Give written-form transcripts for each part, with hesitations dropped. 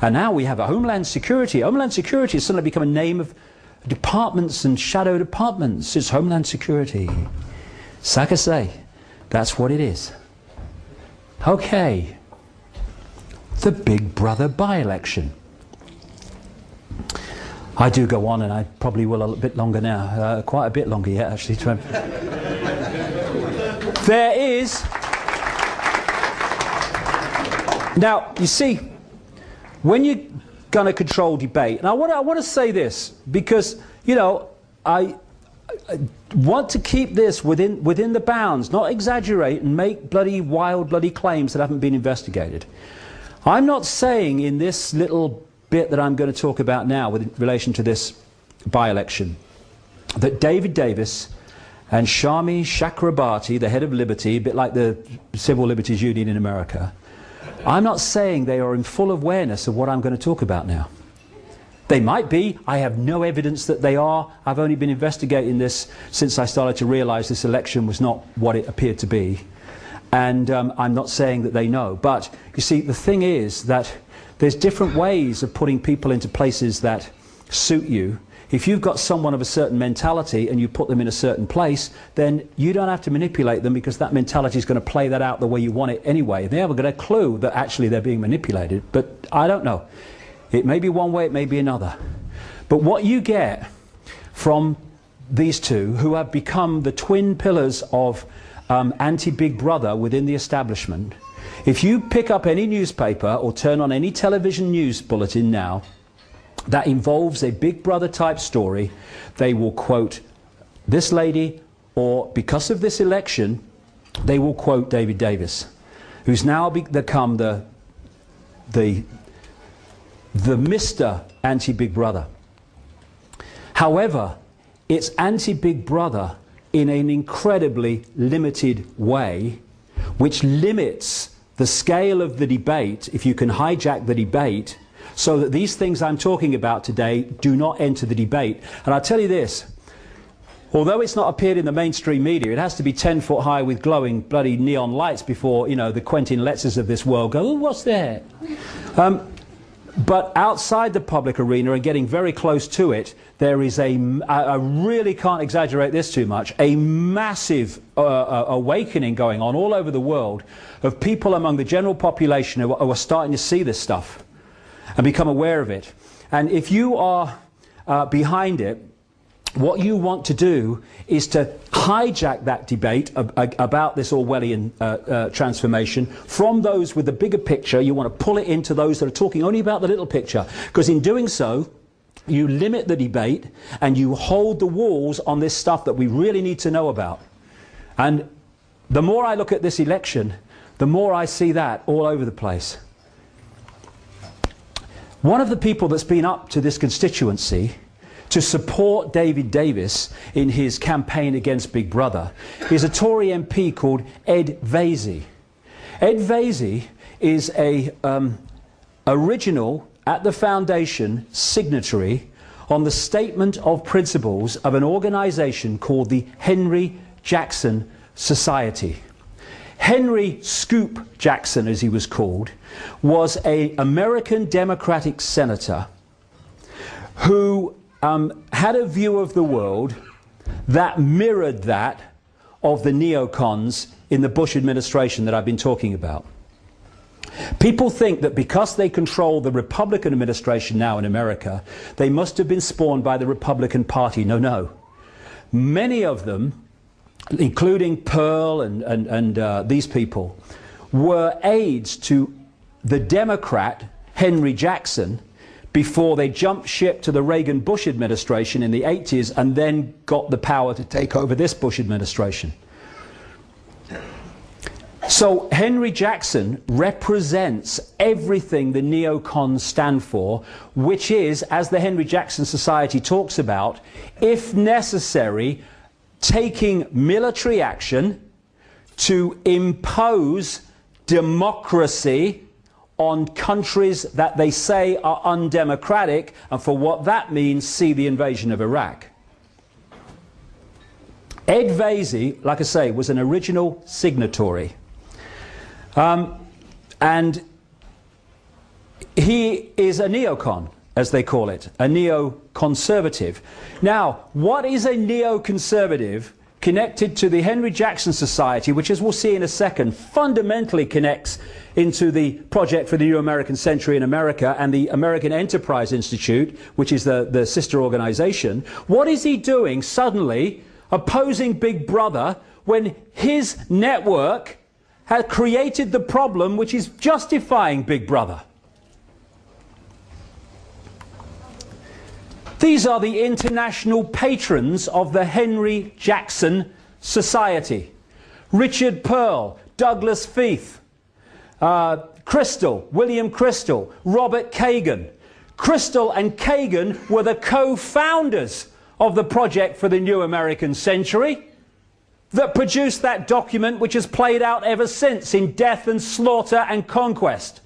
And now we have a Homeland Security. Homeland Security has suddenly become a name of departments and shadow departments. It's Homeland Security. So like I say, that's what it is. Okay. The Big Brother by-election. I do go on, and I probably will a bit longer now. Quite a bit longer yet, actually. There is... Now, you see, when you're going to control debate, and I want to say this, because, you know, I want to keep this within the bounds, not exaggerate and make bloody wild bloody claims that haven't been investigated. I'm not saying in this little bit that I'm going to talk about now with relation to this by-election that David Davis and Shami Chakrabarti, the head of Liberty, a bit like the Civil Liberties Union in America, I'm not saying they are in full awareness of what I'm going to talk about now. They might be. I have no evidence that they are. I've only been investigating this since I started to realize this election was not what it appeared to be. And I'm not saying that they know. But you see, the thing is that there's different ways of putting people into places that suit you. If you've got someone of a certain mentality and you put them in a certain place, then you don't have to manipulate them, because that mentality is going to play that out the way you want it anyway. They haven't got a clue that actually they're being manipulated. But I don't know. It may be one way, it may be another. But what you get from these two, who have become the twin pillars of anti-Big Brother within the establishment, if you pick up any newspaper or turn on any television news bulletin now that involves a Big Brother type story, they will quote this lady, or because of this election, they will quote David Davis, who's now become the Mr. Anti-Big Brother. However, it's anti-Big Brother in an incredibly limited way, which limits the scale of the debate, if you can hijack the debate, so that these things I'm talking about today do not enter the debate. And I'll tell you this, although it's not appeared in the mainstream media, it has to be 10 foot high with glowing bloody neon lights before, you know, the Quentin Letzers of this world go, oh, what's that? But outside the public arena and getting very close to it, there is I really can't exaggerate this too much, a massive awakening going on all over the world of people among the general population who are starting to see this stuff and become aware of it. And if you are behind it, what you want to do is to hijack that debate about this Orwellian transformation from those with the bigger picture. You want to pull it into those that are talking only about the little picture, because in doing so you limit the debate and you hold the walls on this stuff that we really need to know about. And the more I look at this election, the more I see that all over the place. One of the people that's been up to this constituency to support David Davis in his campaign against Big Brother is a Tory MP called Ed Vaizey. Ed Vaizey is a original at the foundation signatory on the statement of principles of an organisation called the Henry Jackson Society. Henry Scoop Jackson, as he was called, was an American Democratic senator who had a view of the world that mirrored that of the neocons in the Bush administration that I've been talking about. People think that because they control the Republican administration now in America, they must have been spawned by the Republican Party. No, no. Many of them, including Pearl and these people, were aides to the Democrat Henry Jackson before they jumped ship to the Reagan-Bush administration in the 80s and then got the power to take over this Bush administration. So Henry Jackson represents everything the neocons stand for, which is, as the Henry Jackson Society talks about, if necessary, taking military action to impose democracy on countries that they say are undemocratic, and for what that means, see the invasion of Iraq. Ed Vaizey, like I say, was an original signatory. And he is a neocon, as they call it, a neoconservative. Now, what is a neoconservative connected to the Henry Jackson Society, which, as we'll see in a second, fundamentally connects into the Project for the New American Century in America and the American Enterprise Institute, which is the sister organization? What is he doing suddenly opposing Big Brother when his network has created the problem which is justifying Big Brother? These are the international patrons of the Henry Jackson Society. Richard Pearl, Douglas Feith, William Crystal, Robert Kagan. Crystal and Kagan were the co-founders of the Project for the New American Century that produced that document which has played out ever since in death and slaughter and conquest,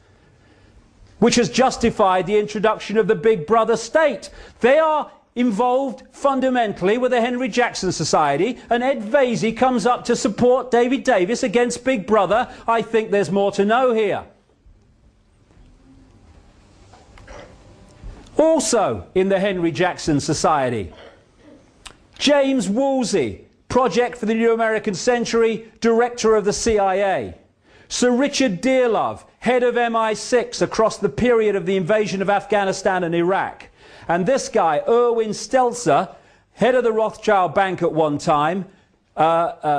which has justified the introduction of the Big Brother state. They are involved fundamentally with the Henry Jackson Society, and Ed Vaizey comes up to support David Davis against Big Brother. I think there's more to know here. Also in the Henry Jackson Society, James Woolsey, Project for the New American Century, Director of the CIA. Sir Richard Dearlove, head of MI6 across the period of the invasion of Afghanistan and Iraq. And this guy, Erwin Stelzer, head of the Rothschild Bank at one time,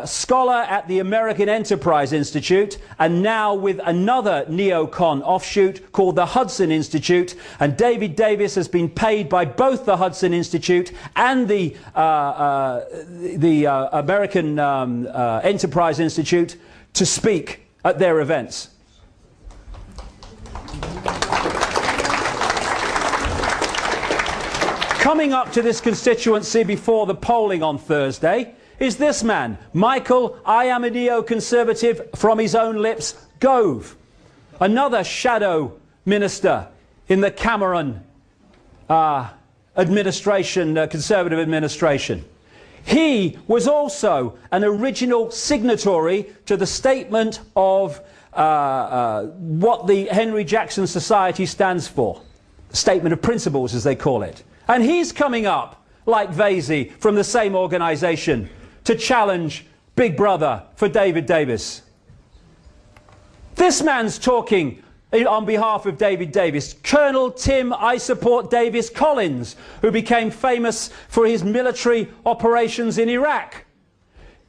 scholar at the American Enterprise Institute, and now with another neocon offshoot called the Hudson Institute. And David Davis has been paid by both the Hudson Institute and the American Enterprise Institute to speak at their events. Coming up to this constituency before the polling on Thursday is this man, Michael, I am a neoconservative, from his own lips, Gove, another shadow minister in the Cameron administration, Conservative administration. He was also an original signatory to the statement of what the Henry Jackson Society stands for, statement of principles as they call it. And he's coming up, like Vaizey, from the same organisation to challenge Big Brother for David Davis. This man's talking on behalf of David Davis. Colonel Tim I Support Davis Collins, who became famous for his military operations in Iraq.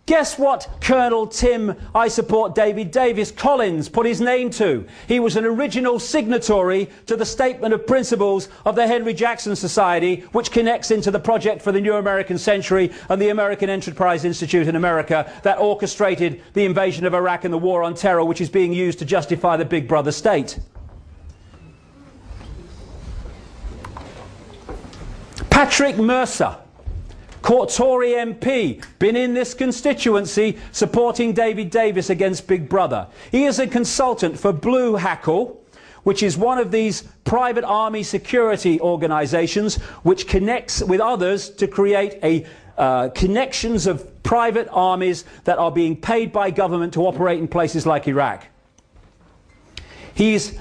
Guess what Colonel Tim I Support David Davis Collins put his name to? He was an original signatory to the Statement of Principles of the Henry Jackson Society, which connects into the Project for the New American Century and the American Enterprise Institute in America that orchestrated the invasion of Iraq and the war on terror, which is being used to justify the Big Brother state. Patrick Mercer, Tory MP, been in this constituency supporting David Davis against Big Brother. He is a consultant for Blue Hackle, which is one of these private army security organisations which connects with others to create connections of private armies that are being paid by government to operate in places like Iraq. He's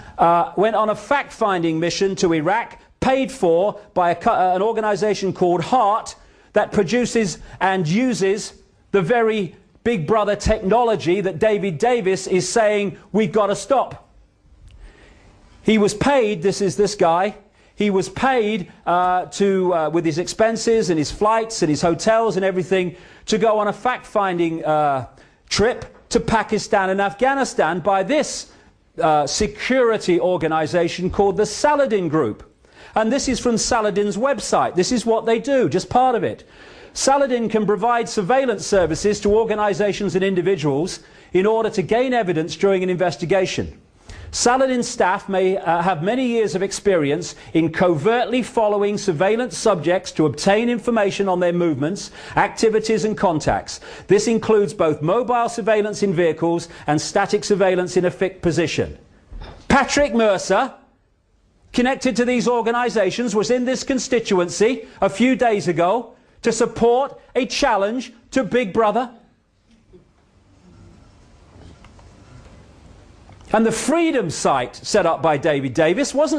went on a fact-finding mission to Iraq, paid for by an organisation called HEART, that produces and uses the very Big Brother technology that David Davis is saying we've got to stop. He was paid, this is this guy, he was paid with his expenses and his flights and his hotels and everything to go on a fact-finding trip to Pakistan and Afghanistan by this security organisation called the Saladin Group. And this is from Saladin's website. This is what they do, just part of it. Saladin can provide surveillance services to organisations and individuals in order to gain evidence during an investigation. Saladin's staff may have many years of experience in covertly following surveillance subjects to obtain information on their movements, activities and contacts. This includes both mobile surveillance in vehicles and static surveillance in a fixed position. Patrick Mercer, connected to these organisations, was in this constituency a few days ago to support a challenge to Big Brother. And the Freedom site set up by David Davis wasn't